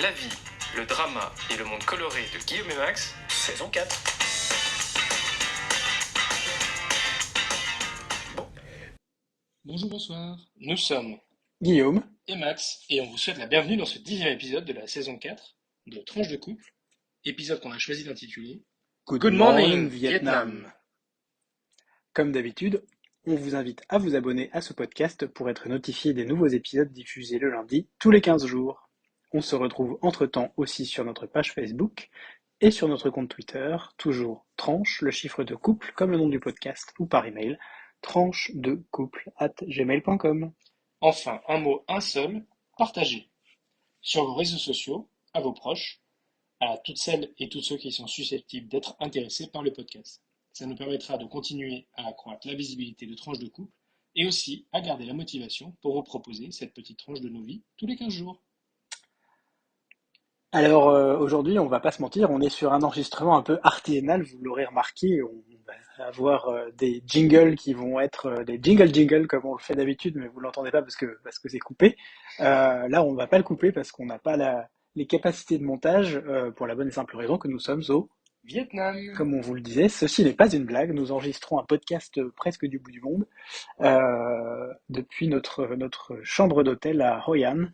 La vie, le drama et le monde coloré de Guillaume et Max, saison 4. Bonjour, bonsoir. Nous sommes Guillaume, et Max et on vous souhaite la bienvenue dans ce 10e épisode de la saison 4 de Tranche de couple, épisode qu'on a choisi d'intituler Good Good Morning Morning Vietnam. Comme d'habitude, on vous invite à vous abonner à ce podcast pour être notifié des nouveaux épisodes diffusés le lundi tous les 15 jours. On se retrouve entre-temps aussi sur notre page Facebook et sur notre compte Twitter, toujours tranche, le chiffre de couple comme le nom du podcast, ou par email, tranche-de-couple@gmail.com. Enfin, un mot, un seul, partagez sur vos réseaux sociaux, à vos proches, à toutes celles et tous ceux qui sont susceptibles d'être intéressés par le podcast. Ça nous permettra de continuer à accroître la visibilité de Tranche de couple et aussi à garder la motivation pour vous proposer cette petite tranche de nos vies tous les 15 jours. Alors aujourd'hui, on va pas se mentir, on est sur un enregistrement un peu artisanal, vous l'aurez remarqué, on va avoir des jingles qui vont être des jingles comme on le fait d'habitude, mais vous l'entendez pas parce que c'est coupé. Là, on va pas le couper parce qu'on n'a pas les capacités de montage pour la bonne et simple raison que nous sommes au, Vietnam. comme on vous le disait, ceci n'est pas une blague, nous enregistrons un podcast presque du bout du monde depuis notre chambre d'hôtel à Hoi An,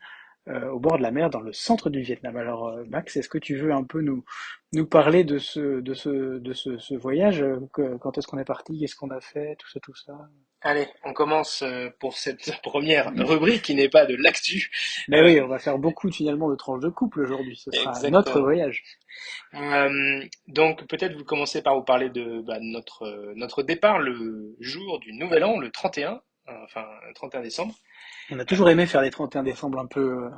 au bord de la mer, dans le centre du Vietnam. Alors, Max, est-ce que tu veux un peu nous parler de ce voyage? Quand est-ce qu'on est parti? Qu'est-ce qu'on a fait? Tout ça. Allez, on commence pour cette première rubrique qui n'est pas de l'actu. Ben oui, on va faire beaucoup finalement de tranches de couple aujourd'hui. Ce sera notre Exactement. voyage. Donc peut-être vous commencez par vous parler de notre départ le jour du Nouvel An, le 31, enfin le 31 décembre. On a toujours aimé faire des 31 décembre un peu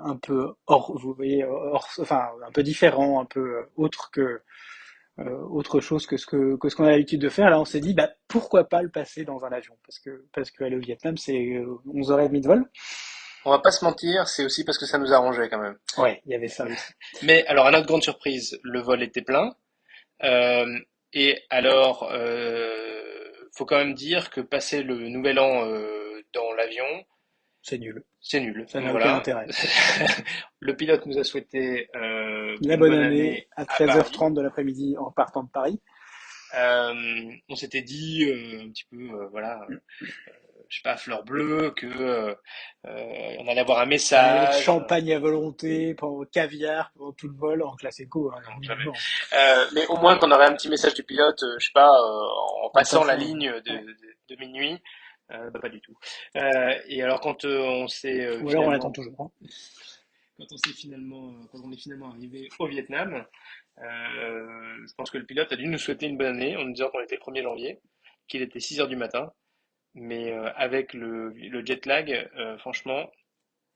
hors, vous voyez, enfin, un peu différent, un peu autre chose que ce qu'on a l'habitude de faire. Là, on s'est dit, bah, pourquoi pas le passer dans un avion? Parce que aller au Vietnam, c'est 11h30 de vol. On va pas se mentir, c'est aussi parce que ça nous arrangeait quand même. Ouais, il y avait ça aussi. Mais alors à notre grande surprise, le vol était plein. Euh, et alors, faut quand même dire que passer le Nouvel An dans l'avion, C'est nul. c'est nul. Ça n'a aucun Voilà. intérêt. Le pilote nous a souhaité La une bonne bonne année année à à Paris. 13h30 de l'après-midi en partant de Paris. On s'était dit un petit peu, voilà, je sais pas, fleur bleue, que on allait avoir un Ça allait être message. champagne à volonté, pendant caviar, pendant tout le vol, en classe éco, hein, Non, jamais. évidemment. Mais au moins qu'on aurait un petit message du pilote, je sais pas, en En passant la passant. ligne Ouais. de minuit. Bah, pas du tout. Et alors quand on s'est Ou alors on l'attend finalement, toujours, hein. quand on est finalement arrivé au Vietnam, je pense que le pilote a dû nous souhaiter une bonne année en nous disant qu'on était le 1er janvier, qu'il était 6 heures du matin. Mais avec le jet lag, franchement,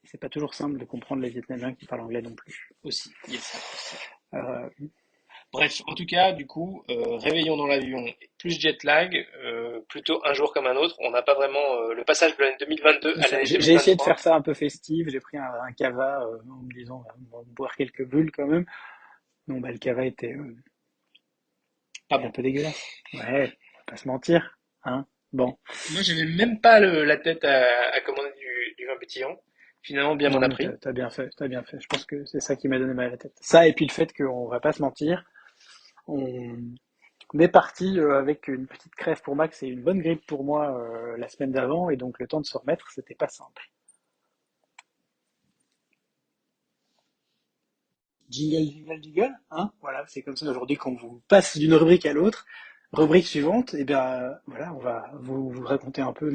C'est pas toujours simple de comprendre les Vietnamiens qui parlent anglais non plus. aussi, il y a ça aussi. Euh, Bref, en tout cas, du coup, réveillon dans l'avion, plus jet lag, plutôt un jour comme un autre. On n'a pas vraiment le passage de l'année 2022 C'est à ça. l'année J'ai essayé de 2023. faire ça un peu festif. J'ai pris un cava en me disant on va boire quelques bulles quand même. Non, bah, le cava Pas était un bon. peu dégueulasse. Ouais, on va pas se mentir. Hein. Bon. Moi, j'avais même pas la tête à commander du vin pétillant. Finalement, bien m'en Non, a mais pris. t'as bien fait, t'as bien fait. Je pense que c'est ça qui m'a donné mal à la tête. Ça, et puis le fait qu'on va pas se mentir, on est parti avec une petite crève pour Max et une bonne grippe pour moi la semaine d'avant, et donc le temps de se remettre, c'était pas simple. Jingle, jingle, jingle, hein? Voilà, c'est comme ça aujourd'hui qu'on vous passe d'une rubrique à l'autre. Rubrique suivante, et bien voilà, on va vous raconter un peu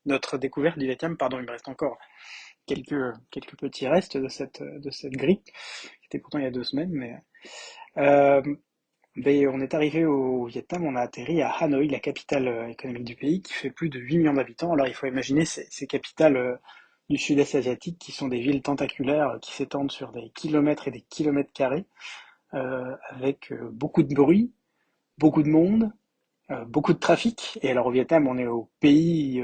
notre découverte du Vietnam. Pardon, il me reste encore quelques petits restes de cette grippe, qui était pourtant il y a 2 semaines, euh, mais on est arrivé au Vietnam, on a atterri à Hanoï, la capitale économique du pays, qui fait plus de 8 millions d'habitants. Alors il faut imaginer ces capitales du sud-est asiatique qui sont des villes tentaculaires qui s'étendent sur des kilomètres et des kilomètres carrés, avec beaucoup de bruit, beaucoup de monde, beaucoup de trafic. Et alors au Vietnam, on est au pays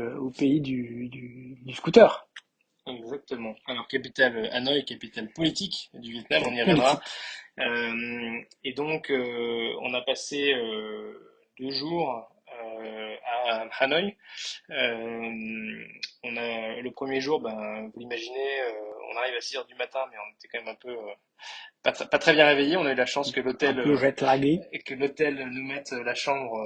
du scooter. Exactement. Alors, capitale Hanoï, capitale politique du Vietnam, on y reviendra. Politique. Et donc, on a passé 2 jours à Hanoï. le premier jour, ben, vous l'imaginez, on arrive à 6 heures du matin, mais on était quand même un peu pas très bien réveillé. On a eu la chance Un peu jet-lagué. que l'hôtel nous mette la chambre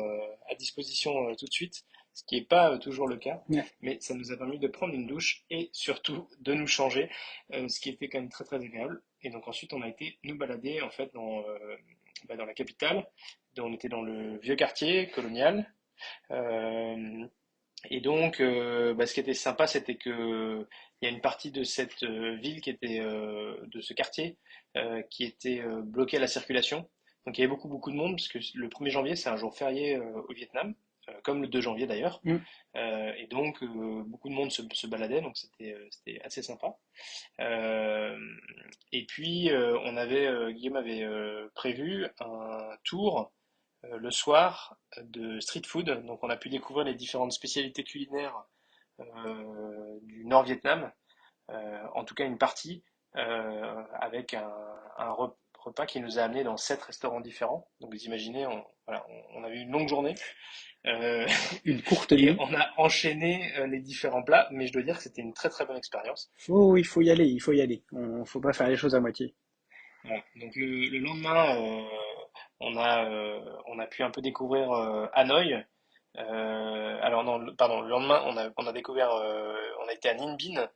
à disposition tout de suite, ce qui n'est pas toujours le cas. Ouais. Mais ça nous a permis de prendre une douche et surtout de nous changer, ce qui était quand même très très agréable. Et donc ensuite, on a été nous balader en fait dans la capitale. On était dans le vieux quartier colonial. Euh, et donc, ce qui était sympa, c'était que il y a une partie de cette ville qui était de ce quartier qui était bloquée à la circulation. Donc il y avait beaucoup de monde parce que le 1er janvier c'est un jour férié au Vietnam, comme le 2 janvier d'ailleurs. Mm. Et donc beaucoup de monde se baladait, donc c'était assez sympa. Euh, et puis Guillaume avait prévu un tour le soir de street food. Donc on a pu découvrir les différentes spécialités culinaires du Nord Vietnam, en tout cas une partie, avec un repas qui nous a amené dans 7 restaurants différents. Donc vous imaginez, voilà, on avait une longue journée Une courte et nuit. on a enchaîné les différents plats, mais je dois dire que c'était une très très bonne expérience. Il faut y aller, il faut y aller. Faut pas faire les choses à moitié. Voilà. Donc le lendemain, on a pu un peu découvrir Hanoï. Alors non, pardon, le lendemain, on a découvert, on a été à Ninh Binh,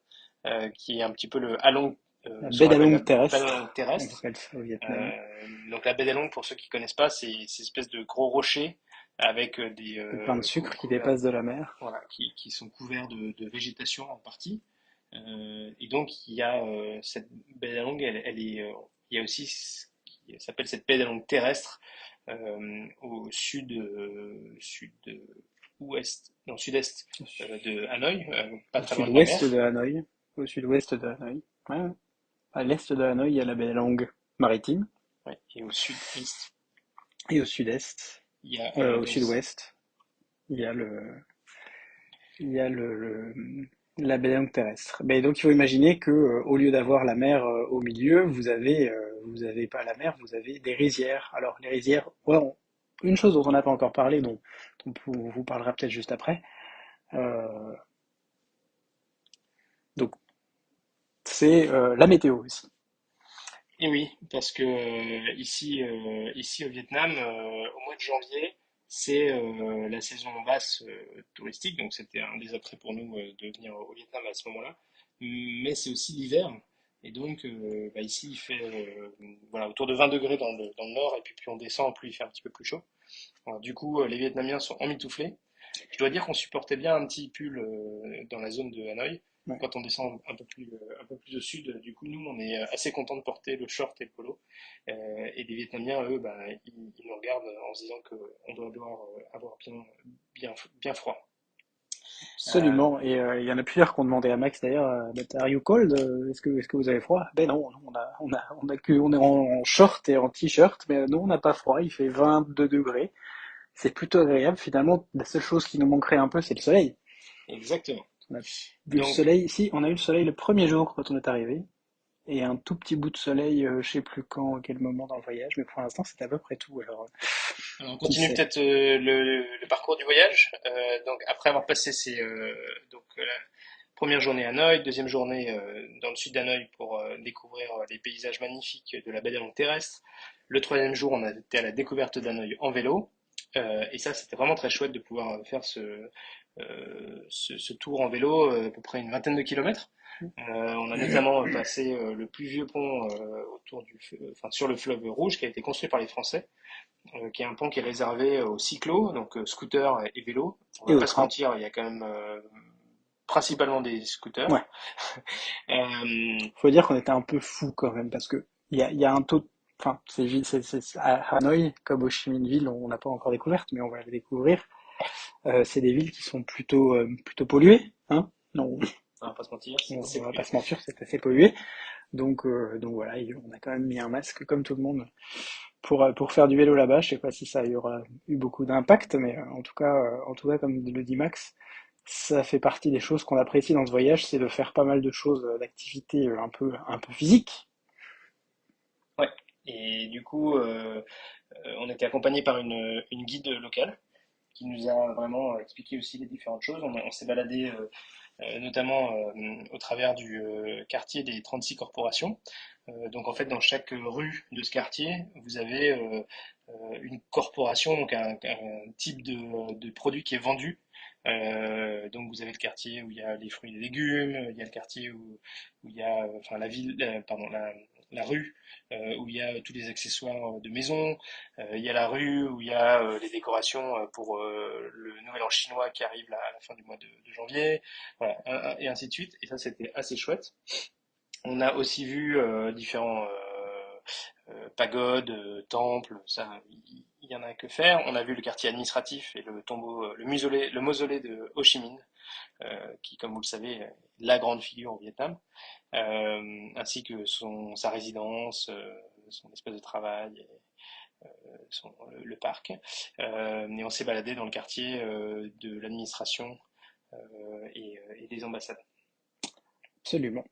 qui est un petit peu le Halong, La ce qu'on baie appelle la d'Along baie de terrestre, Halong on terrestre. appelle ça au Vietnam. Donc la baie d'Halong, pour ceux qui connaissent pas, c'est ces espèces de gros rochers avec des Le pain de sucre qui couverts, dépasse de la mer. voilà, qui sont couverts de végétation en partie. Et donc il y a cette baie d'Halong, il y a aussi ce qui s'appelle cette baie d'Halong terrestre au ouest, non, sud-est de Hanoï, pas Au très loin de la sud-ouest de mer. Hanoï. Au sud-ouest de Hanoï. Ouais, ouais. À l'est de Hanoï, il y a la baie d'Along maritime. Ouais, et au sud-est, Et au sud-est, il y a au sud-ouest, il y a la baie d'Along terrestre. Mais donc il faut imaginer que au lieu d'avoir la mer au milieu, vous avez pas la mer, vous avez des rizières. Alors les rizières, ouais, une chose dont on n'a pas encore parlé, dont on vous parlera peut-être juste après. euh, donc c'est la météo aussi. Et oui, parce que ici au Vietnam, au mois de janvier, c'est la saison basse touristique, donc c'était un des attraits pour nous de venir au Vietnam à ce moment-là. Mais c'est aussi l'hiver, et donc ici il fait voilà, autour de 20 degrés dans le nord, et puis plus on descend, plus il fait un petit peu plus chaud. Alors, du coup, les Vietnamiens sont emmitouflés. Je dois dire qu'on supportait bien un petit pull dans la zone de Hanoï. Ouais. Quand on descend un peu plus au sud, du coup, nous, on est assez content de porter le short et le polo. Et les Vietnamiens, eux, bah, ils nous regardent en se disant qu'on doit devoir avoir bien froid. Euh, Absolument. Et il y en a plusieurs qui ont demandé à Max d'ailleurs, But are you cold? Est-ce que vous avez froid? Ben non, on est en short et en t-shirt, mais non, on n'a pas froid. Il fait 22 degrés. C'est plutôt agréable. Finalement, la seule chose qui nous manquerait un peu, c'est le soleil. exactement. On a vu le Donc, soleil ici. On a eu le soleil le premier jour quand on est arrivé. Et un tout petit bout de soleil, je sais plus quand, à quel moment dans le voyage, mais pour l'instant, c'est à peu près tout. Alors, on qui continue sait? peut-être le parcours du voyage. Donc, après avoir passé la première journée à Hanoï, deuxième journée dans le sud d'Hanoï pour découvrir les paysages magnifiques de la baie des Landes terrestres. Le troisième jour, on a été à la découverte d'Hanoï en vélo. Et ça, c'était vraiment très chouette de pouvoir faire ce tour en vélo, à peu près une vingtaine de kilomètres. On a notamment passé le plus vieux pont enfin, sur le fleuve Rouge qui a été construit par les Français, qui est un pont qui est réservé aux cyclos, donc scooters et vélos. On Et va au pas se train. mentir, il y a quand même principalement des scooters. Ouais. Faut dire qu'on était un peu fou quand même, parce que il y a un taux, enfin, à Hanoï, comme Ho Chi Minh Ville, on n'a pas encore découvert, mais on va le découvrir. C'est des villes qui sont plutôt polluées, hein. Non, On va pas se mentir, c'est assez on va pas pollué. se mentir, c'est assez pollué. Donc voilà, on a quand même mis un masque comme tout le monde pour faire du vélo là-bas. Je sais pas si ça y aura eu beaucoup d'impact, mais en tout cas, comme le dit Max, ça fait partie des choses qu'on apprécie dans ce voyage, c'est de faire pas mal de choses, d'activités un peu physiques. Ouais. Et du coup, on était accompagné par une guide locale qui nous a vraiment expliqué aussi les différentes choses. On s'est baladé notamment au travers du quartier des 36 corporations. Donc en fait, dans chaque rue de ce quartier, vous avez une corporation, donc un type de produit qui est vendu. Donc vous avez le quartier où il y a les fruits et légumes, il y a le quartier où il y a, enfin la ville, pardon, la rue où il y a tous les accessoires de maison, il y a la rue où il y a les décorations pour le Nouvel An chinois qui arrive là, à la fin du mois de janvier, voilà, et ainsi de suite. Et ça, c'était assez chouette. On a aussi vu différents pagodes, temples, ça, il y en a que faire. On a vu le quartier administratif et le tombeau, le mausolée de Ho Chi Minh, qui, comme vous le savez, est la grande figure au Vietnam, ainsi que sa résidence, son espace de travail, et, le parc. Et on s'est baladé dans le quartier de l'administration et des ambassades. Absolument.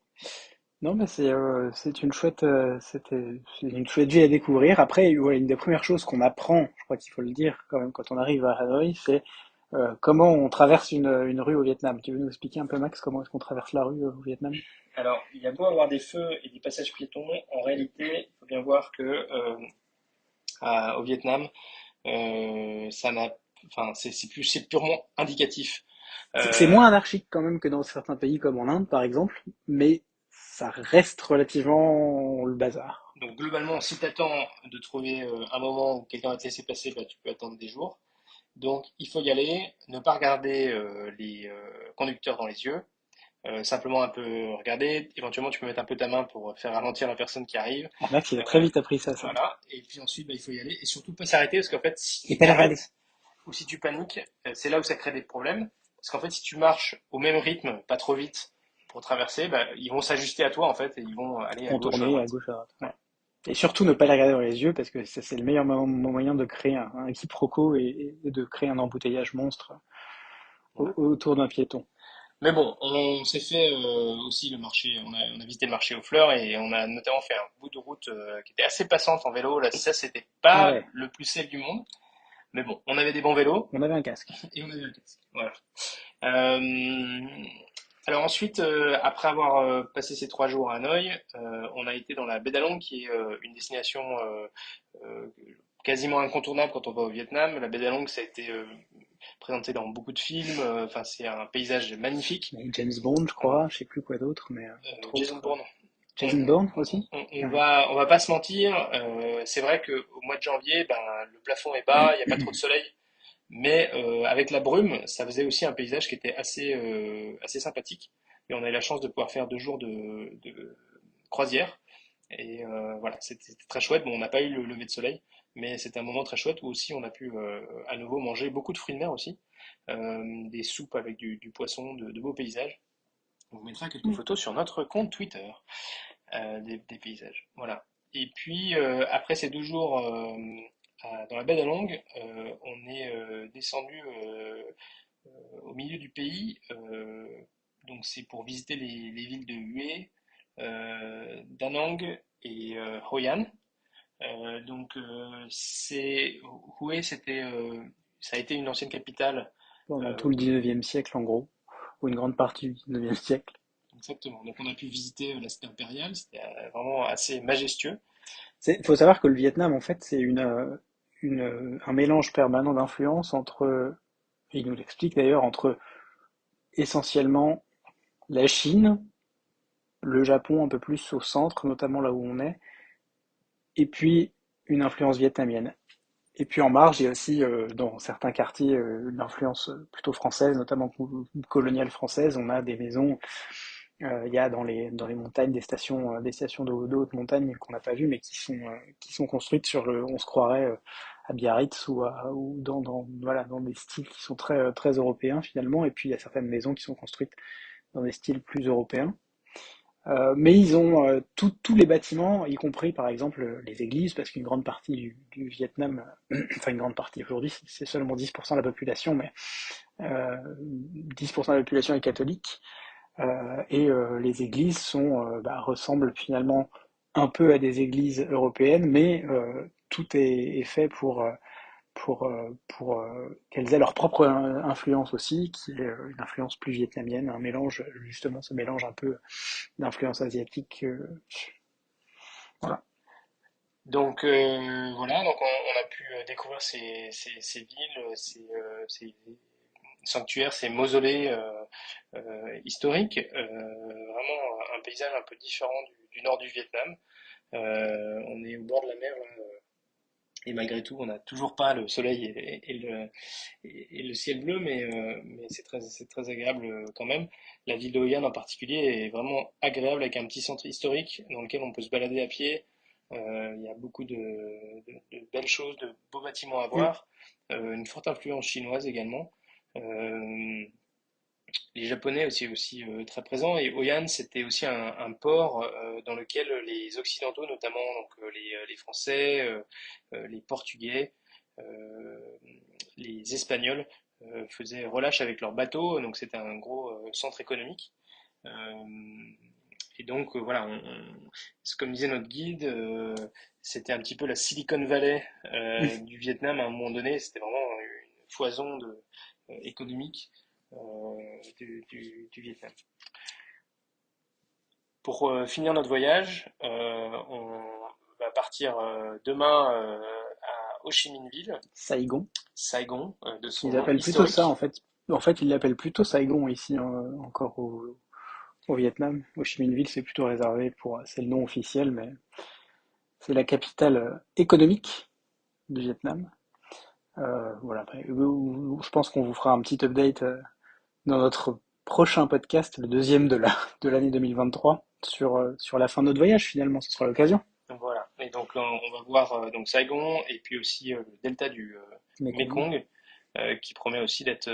Non, mais c'est une chouette c'est une chouette ville à découvrir. Après, ouais, une des premières choses qu'on apprend, je crois qu'il faut le dire quand même quand on arrive à Hanoï, c'est comment on traverse une rue au Vietnam. Tu veux nous expliquer un peu, Max, comment est-ce qu'on traverse la rue au Vietnam? Alors, il y a beau avoir des feux et des passages piétons, en réalité, il faut bien voir que au Vietnam, ça n'a, enfin, c'est purement indicatif. C'est Euh, moins anarchique quand même que dans certains pays comme en Inde, par exemple, mais ça reste relativement le bazar. donc globalement, si tu attends de trouver un moment où quelqu'un va te laisser passer, bah, tu peux attendre des jours. Donc il faut y aller, ne pas regarder les conducteurs dans les yeux, simplement un peu regarder. Éventuellement, tu peux mettre un peu ta main pour faire ralentir la personne qui arrive. Ah, Max, il a Euh, très vite appris ça. voilà. Et puis ensuite, bah, il faut y aller et surtout pas s'arrêter parce qu'en fait, si Et tu pas la regarder. t'arrêtes ou si tu paniques, c'est là où ça crée des problèmes. Parce qu'en fait, si tu marches au même rythme, pas trop vite, pour traverser, bah, ils vont s'ajuster à toi en fait et ils vont aller à gauche ou à Contourner à droite. gauche à droite. Ouais. Ouais. Et surtout ne pas les regarder dans les yeux parce que c'est le meilleur moyen de créer un quiproquo et de créer un embouteillage monstre Voilà. autour d'un piéton. Mais bon, on s'est fait aussi le marché, on a visité le marché aux fleurs et on a notamment fait un bout de route qui était assez passante en vélo. Là, ça, c'était Ah pas ouais, le plus safe du monde. Mais bon, on avait des bons vélos on avait un casque. et on avait un casque. Voilà. Euh, alors ensuite, après avoir passé ces 3 jours à Hanoï, on a été dans la baie d'Along, qui est une destination euh, quasiment incontournable quand on va au Vietnam. La baie d'Along, ça a été présenté dans beaucoup de films. Enfin, c'est un paysage magnifique. James Bond, je On- crois, je sais plus quoi d'autre, mais entre Jason autres. Bourne. On, Jason Bourne aussi? Ouais. on va pas se mentir. C'est vrai que au mois de janvier, ben, le plafond est bas, il n'y a pas trop de soleil. Mais avec la brume, ça faisait aussi un paysage qui était assez sympathique. Et on a eu la chance de pouvoir faire 2 jours de croisière. Et voilà, c'était très chouette. Bon, on n'a pas eu le lever de soleil, mais c'était un moment très chouette où aussi on a pu à nouveau manger beaucoup de fruits de mer aussi, des soupes avec du poisson, de beaux paysages. On vous mettra quelques photos sur notre compte Twitter des paysages. Voilà. Et puis après ces 2 jours dans la baie d'Along, on est descendu au milieu du pays. Donc c'est pour visiter les villes de Hue, Da Nang et Hoi An. Hue, ça a été une ancienne capitale. Pendant euh, tout le 19e siècle, en gros, ou une grande partie du 19e siècle. Exactement. Donc on a pu visiter la cité impériale. C'était vraiment assez majestueux. Il faut savoir que le Vietnam, en fait, c'est un mélange permanent d'influences entre, et il nous l'explique d'ailleurs, entre essentiellement la Chine, le Japon un peu plus au centre, notamment là où on est, et puis une influence vietnamienne. Et puis en marge, il y a aussi dans certains quartiers une influence plutôt française, notamment coloniale française. On a des maisons, il y a dans les montagnes des stations de haute montagne qu'on n'a pas vues, mais qui sont construites on se croirait à Biarritz ou voilà, dans des styles qui sont très européens finalement. Et puis il y a certaines maisons qui sont construites dans des styles plus européens. Mais ils ont tous les bâtiments, y compris par exemple les églises, parce qu'une grande partie du Vietnam, enfin une grande partie aujourd'hui, c'est seulement 10% de la population, mais 10% de la population est catholique, les églises ressemblent finalement un peu à des églises européennes, mais tout est fait qu'elles aient leur propre influence aussi, qui est une influence plus vietnamienne, un mélange, justement, ce mélange un peu d'influence asiatique. Voilà. Donc voilà, donc on a pu découvrir ces villes, ces sanctuaires, ces mausolées historiques, vraiment un paysage un peu différent du nord du Vietnam. On est au bord de la mer là, et malgré tout, on n'a toujours pas le soleil et le ciel bleu, mais c'est très agréable quand même. La ville de Hoi An en particulier est vraiment agréable avec un petit centre historique dans lequel on peut se balader à pied. Il y a beaucoup de belles choses, de beaux bâtiments à Mm. voir, une forte influence chinoise également. Euh, les Japonais aussi très présents. Et Hoi An, c'était aussi un port dans lequel les Occidentaux, notamment donc, les Français, les Portugais, euh, les Espagnols, faisaient relâche avec leurs bateaux. Donc c'était un gros centre économique. Euh, et donc voilà, comme disait notre guide, c'était un petit peu la Silicon Valley du Vietnam à un moment donné. C'était vraiment une foison économique du Vietnam. Pour finir notre voyage, on va partir demain à Ho Chi Minh Ville, Saigon. Saigon, de son Ils nom appellent plutôt ça, en historique. fait. En fait, ils l'appellent plutôt Saigon ici, encore au Vietnam. Ho Chi Minh Ville, c'est plutôt réservé pour, c'est le nom officiel, mais c'est la capitale économique du Vietnam. Voilà. Après, je pense qu'on vous fera un petit update dans notre prochain podcast, le deuxième de l'année 2023, sur la fin de notre voyage finalement. Ce sera l'occasion. Donc voilà. Et donc on va voir donc Saigon et puis aussi le delta du Mekong, Mekong qui promet aussi d'être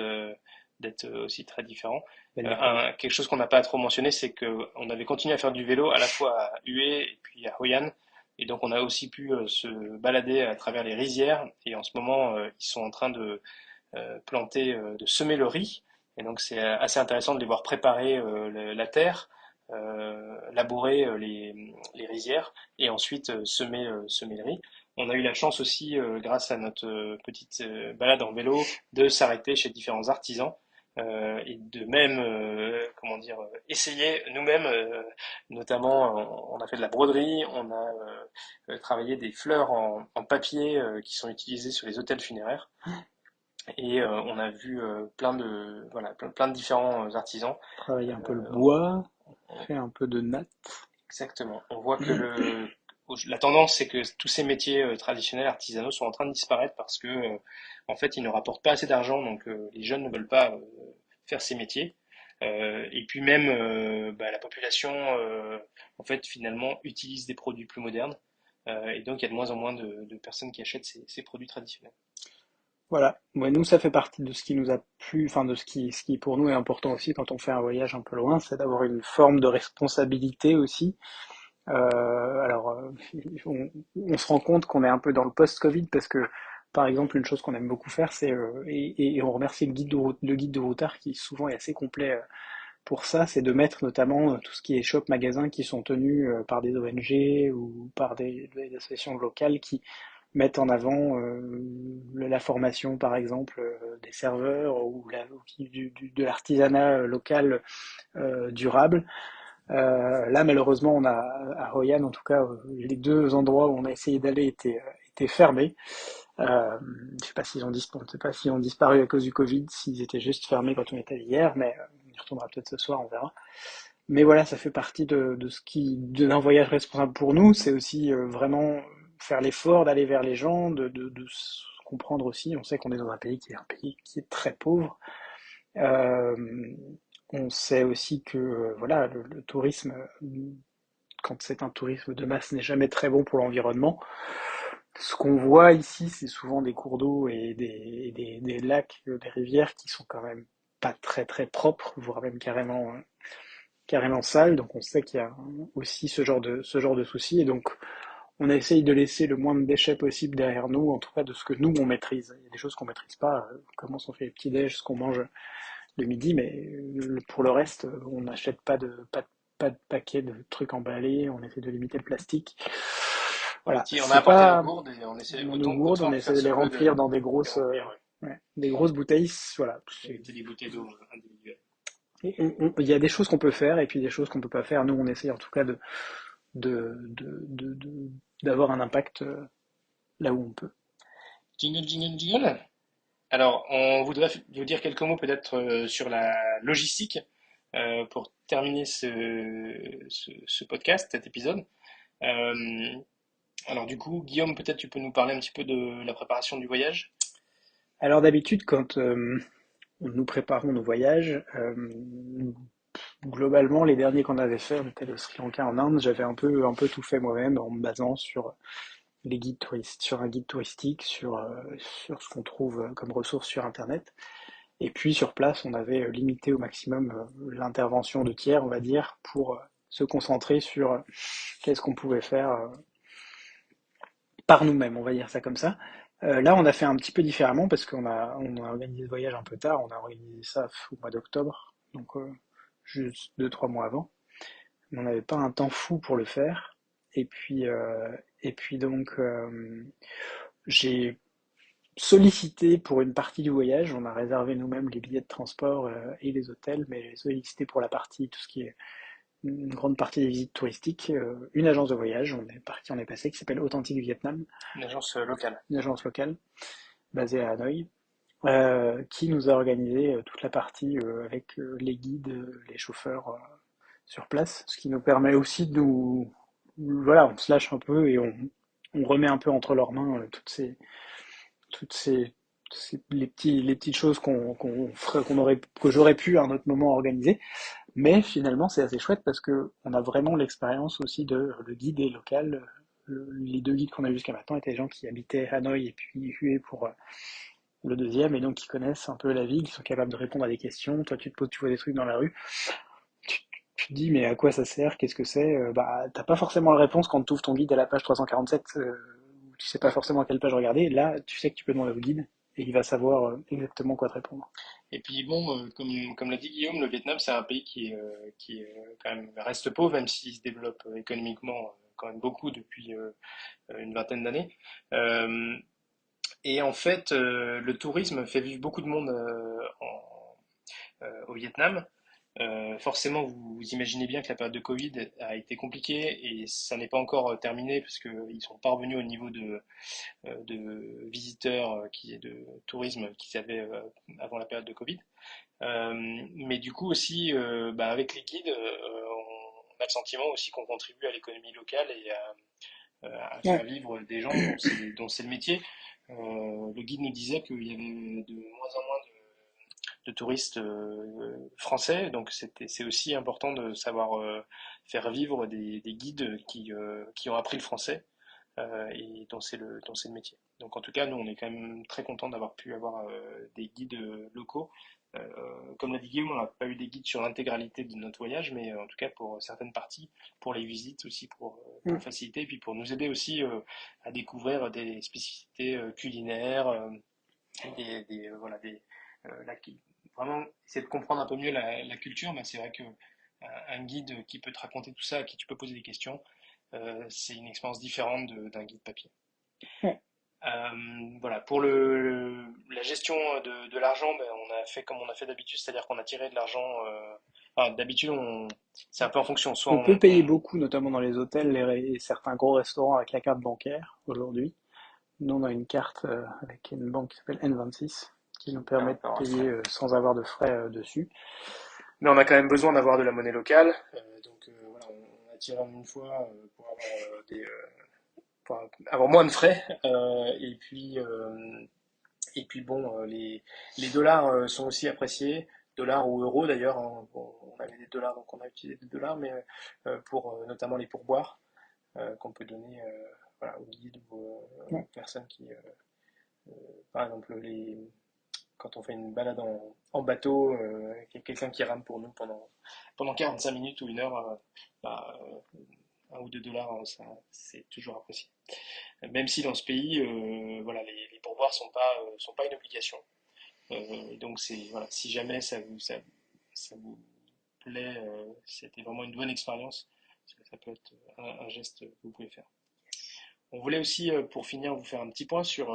aussi très différent. belle découverte. Quelque chose qu'on n'a pas trop mentionné, c'est qu'on avait continué à faire du vélo à la fois à Hue et puis à Hoi An. Et donc on a aussi pu se balader à travers les rizières. Et en ce moment, ils sont en train de planter, de semer le riz. Et donc c'est assez intéressant de les voir préparer la terre, labourer les rizières et ensuite semer le riz. On a eu la chance aussi, grâce à notre petite balade en vélo, de s'arrêter chez différents artisans et de même, comment dire, essayer nous-mêmes, notamment, on a fait de la broderie, on a travaillé des fleurs en papier qui sont utilisées sur les autels funéraires. Et on a vu plein de différents artisans. Travailler un peu le Euh, bois, on- faire un peu de natte. Exactement. On voit que la tendance, c'est que tous ces métiers traditionnels, artisanaux, sont en train de disparaître parce que, en fait, ils ne rapportent pas assez d'argent, donc les jeunes ne veulent pas faire ces métiers. Et puis même, la population, en fait, finalement, utilise des produits plus modernes. Et donc, il y a de moins en moins de personnes qui achètent ces produits traditionnels. Voilà. Ouais, nous, ça fait partie de ce qui nous a plu, enfin de ce qui pour nous est important aussi quand on fait un voyage un peu loin, c'est d'avoir une forme de responsabilité aussi. Alors, on se rend compte qu'on est un peu dans le post-Covid parce que, par exemple, une chose qu'on aime beaucoup faire, c'est et on remercie le guide de routard qui souvent est assez complet pour ça, c'est de mettre notamment tout ce qui est shop magasins qui sont tenus par des ONG ou par des associations locales qui mettent en avant la formation, par exemple, des serveurs de l'artisanat local durable. Là, malheureusement, on a à Hoi An, en tout cas, les deux endroits où on a essayé d'aller étaient fermés. Je sais pas s'ils ont disparu, je sais pas s'ils ont disparu à cause du Covid, s'ils étaient juste fermés quand on était allé hier, mais on y retournera peut-être ce soir, on verra. Mais voilà, ça fait partie de ce qui, d'un voyage responsable pour nous, c'est aussi vraiment faire l'effort d'aller vers les gens, de se comprendre aussi. On sait qu'on est dans un pays qui est très pauvre. Euh, on sait aussi que voilà, le tourisme, quand c'est un tourisme de masse, n'est jamais très bon pour l'environnement. Ce qu'on voit ici, c'est souvent des cours d'eau et des lacs, des rivières qui sont quand même pas très très propres, voire même carrément sales. Donc on sait qu'il y a aussi ce genre de soucis. Et donc on essaye de laisser le moins de déchets possible derrière nous, en tout cas de ce que nous on maîtrise. Il y a des choses qu'on maîtrise pas, comment on fait les petits déj, ce qu'on mange le midi, mais pour le reste, on n'achète pas de paquets de trucs emballés, on essaie de limiter le plastique. Voilà, On a c'est apporté nos pas, gourdes et on essaie on a nos autant, gourdes, autant on de essaie faire de ce les jeu remplir dans les remplir, ouais. des grosses bouteilles, voilà. Éviter les bouteilles d'eau individuelles. Il y a des choses qu'on peut faire et puis des choses qu'on peut pas faire. Nous, on essaie en tout cas d'avoir un impact là où on peut. Jingle, jingle, jingle. Alors, on voudrait vous dire quelques mots peut-être sur la logistique pour terminer ce podcast, cet épisode. Euh, alors du coup, Guillaume, peut-être tu peux nous parler un petit peu de la préparation du voyage. Alors d'habitude, quand nous préparons nos voyages, globalement, les derniers qu'on avait fait, on était le Sri Lanka en Inde. J'avais un peu tout fait moi-même en me basant sur les guides touristes, sur un guide touristique, sur ce qu'on trouve comme ressources sur Internet. Et puis sur place, on avait limité au maximum l'intervention de tiers, on va dire, pour se concentrer sur qu'est-ce qu'on pouvait faire par nous-mêmes, on va dire ça comme ça. Là, on a fait un petit peu différemment parce on a organisé le voyage un peu tard. On a organisé ça au mois d'octobre, donc juste 2, 3 mois avant. On n'avait pas un temps fou pour le faire. Et puis donc, j'ai sollicité pour une partie du voyage. On a réservé nous-mêmes les billets de transport et les hôtels, mais j'ai sollicité pour la partie, tout ce qui est une grande partie des visites touristiques, une agence de voyage. On est passé qui s'appelle Authentique Vietnam, Une agence locale. une agence locale basée à Hanoï, qui nous a organisé toute la partie avec les guides, les chauffeurs sur place, ce qui nous permet aussi de nous, voilà, on se lâche un peu et on remet un peu entre leurs mains toutes les petites choses que j'aurais pu à un autre moment organiser. Mais finalement, c'est assez chouette parce que on a vraiment l'expérience aussi de le guide est local. Les 2 guides qu'on a eu jusqu'à maintenant étaient des gens qui habitaient Hanoï et puis Hue pour le deuxième, et donc qui connaissent un peu la ville, qui sont capables de répondre à des questions. Toi, tu vois des trucs dans la rue, tu, tu te dis, mais à quoi ça sert? Qu'est-ce que c'est? Bah, t'as pas forcément la réponse quand tu ouvres ton guide à la page 347, où tu sais pas Ouais. forcément à quelle page regarder. Là, tu sais que tu peux demander au guide, et il va savoir exactement quoi te répondre. Et puis bon, comme l'a dit Guillaume, le Vietnam c'est un pays qui quand même reste pauvre, même s'il se développe économiquement quand même beaucoup depuis une vingtaine d'années. Euh, et en fait, le tourisme fait vivre beaucoup de monde au Vietnam. Forcément, vous imaginez bien que la période de Covid a été compliquée et ça n'est pas encore terminé parce qu'ils ne sont pas revenus au niveau de visiteurs, de tourisme qu'ils avaient avant la période de Covid. Mais du coup aussi, avec les guides, on a le sentiment aussi qu'on contribue à l'économie locale et à faire Ouais, vivre des gens dont c'est le métier. Le guide nous disait qu'il y avait de moins en moins de touristes français, donc c'est aussi important de savoir faire vivre des guides qui ont appris le français et dont c'est le métier. Donc en tout cas, nous on est quand même très content d'avoir pu avoir des guides locaux. Comme l'a dit Guillaume, on n'a pas eu des guides sur l'intégralité de notre voyage, mais en tout cas pour certaines parties, pour les visites aussi, pour mm, faciliter, et puis pour nous aider aussi à découvrir des spécificités culinaires, voilà, vraiment essayer de comprendre un peu mieux la culture. Mais c'est vrai que un guide qui peut te raconter tout ça, à qui tu peux poser des questions, c'est une expérience différente d'un guide papier. ouais. Voilà, pour la gestion de l'argent, ben, on a fait comme on a fait d'habitude, c'est-à-dire qu'on a tiré de l'argent. Enfin, d'habitude, c'est un peu en fonction. Soit On peut payer beaucoup, notamment dans les hôtels et certains gros restaurants avec la carte bancaire aujourd'hui. Nous, on a une carte avec une banque qui s'appelle N26 qui nous permet de par payer sans avoir de frais dessus. mais on a quand même besoin d'avoir de la monnaie locale. Donc voilà, on a tiré en une fois pour avoir moins de frais. Et puis bon, les dollars sont aussi appréciés, dollars ou euros d'ailleurs, hein. Bon, on avait des dollars, donc on a utilisé des dollars, mais pour notamment les pourboires qu'on peut donner voilà, aux guides ou aux Ouais. personnes par exemple, quand on fait une balade en bateau, qu'il y a quelqu'un qui rame pour nous pendant 45 minutes ou 1 heure, bah, 1 ou 2 dollars, c'est toujours apprécié. Même si dans ce pays, voilà, les pourboires sont pas une obligation. Et donc voilà, si jamais ça vous plaît, c'était vraiment une bonne expérience. Ça peut être un geste que vous pouvez faire. On voulait aussi, pour finir, vous faire un petit point sur...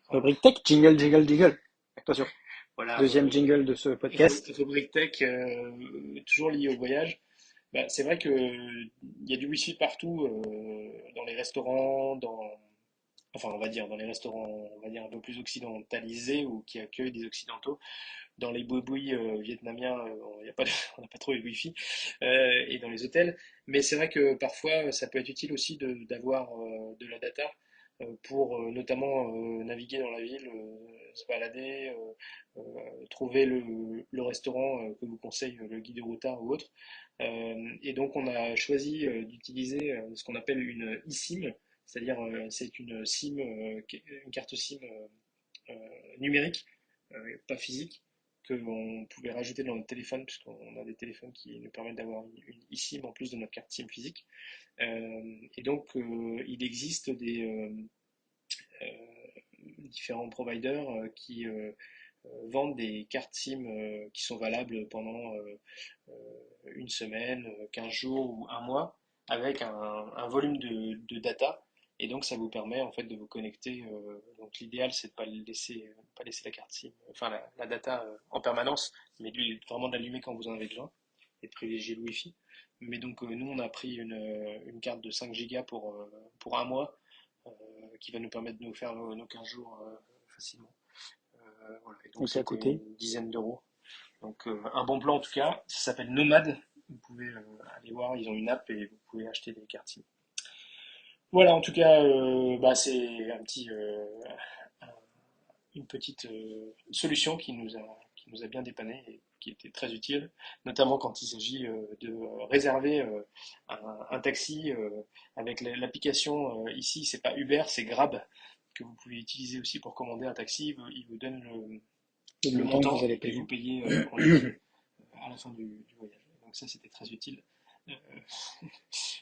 Rubrique tech, jingle, jingle, jingle. Attention, voilà, deuxième jingle de ce podcast. rubrique tech, toujours liée au voyage. Bah, c'est vrai que il y a du wifi partout, dans les restaurants, enfin on va dire dans les restaurants, on va dire un peu plus occidentalisés ou qui accueillent des occidentaux. Dans les boui vietnamiens, y a pas on n'a pas trop de wifi, et dans les hôtels. Mais c'est vrai que parfois ça peut être utile aussi d'avoir de la data pour notamment naviguer dans la ville, se balader, trouver le restaurant que vous conseille le guide routard ou autre. Et donc on a choisi d'utiliser ce qu'on appelle une eSIM, c'est-à-dire c'est une SIM, une carte SIM numérique, pas physique, que l'on pouvait rajouter dans notre téléphone, puisqu'on a des téléphones qui nous permettent d'avoir une eSIM en plus de notre carte SIM physique. Et donc il existe des différents providers qui vendent des cartes SIM qui sont valables pendant une semaine, 15 jours ou un mois, avec un volume de data. Et donc ça vous permet en fait de vous connecter. Donc l'idéal c'est de pas laisser la carte SIM, enfin la data en permanence, mais vraiment d'allumer quand vous en avez besoin et de privilégier le Wi-Fi. Mais donc nous on a pris une carte de 5 Go pour un mois, qui va nous permettre de nous faire nos 15 jours facilement. Voilà. Et Et donc c'est à c'était côté. une dizaine d'euros. Donc un bon plan en tout cas, ça s'appelle Nomad. Vous pouvez aller voir, ils ont une app et vous pouvez acheter des cartes SIM. Voilà, en tout cas, bah, c'est un- une petite solution qui nous a bien dépanné et qui était très utile, notamment quand il s'agit de réserver un taxi avec l'application. Ici, c'est pas Uber, c'est Grab, que vous pouvez utiliser aussi pour commander un taxi. Il vous donne Le le montant que vous montant allez et vous payer. payez en liquide à la fin du voyage. Donc ça, c'était très utile. Euh,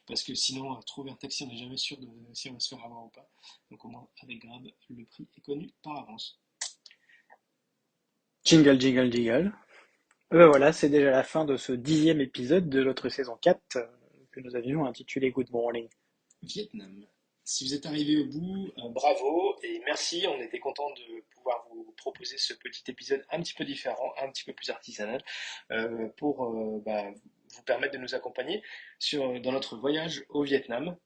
Parce que sinon, trouver un taxi, on n'est jamais sûr de si on va se faire avoir ou pas. Donc au moins, avec Grab, le prix est connu par avance. Jingle, jingle, jingle. Voilà, c'est déjà la fin de ce 10e épisode de notre saison 4 que nous avions intitulé Good Morning. Vietnam. Si vous êtes arrivé au bout, bravo et merci. On était content de pouvoir vous proposer ce petit épisode un petit peu différent, un petit peu plus artisanal, pour bah, vous permettre de nous accompagner dans notre voyage au Vietnam.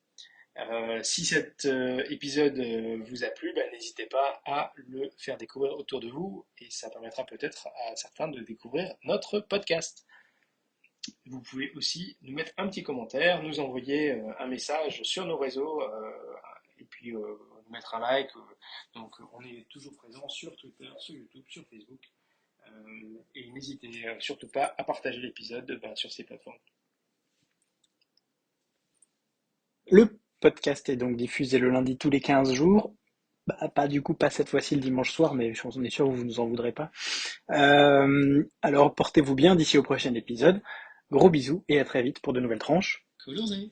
Si cet épisode vous a plu, bah, n'hésitez pas à le faire découvrir autour de vous et ça permettra peut-être à certains de découvrir notre podcast. Vous pouvez aussi nous mettre un petit commentaire, nous envoyer un message sur nos réseaux et puis nous mettre un like. Donc on est toujours présent sur Twitter, sur YouTube, sur Facebook. Et n'hésitez surtout pas à partager l'épisode sur ces plateformes. Le podcast est donc diffusé le lundi tous les 15 jours. Bah, pas cette fois-ci le dimanche soir, mais on est sûr que vous ne nous en voudrez pas. Alors portez-vous bien d'ici au prochain épisode. Gros bisous et à très vite pour de nouvelles tranches. Cool journée.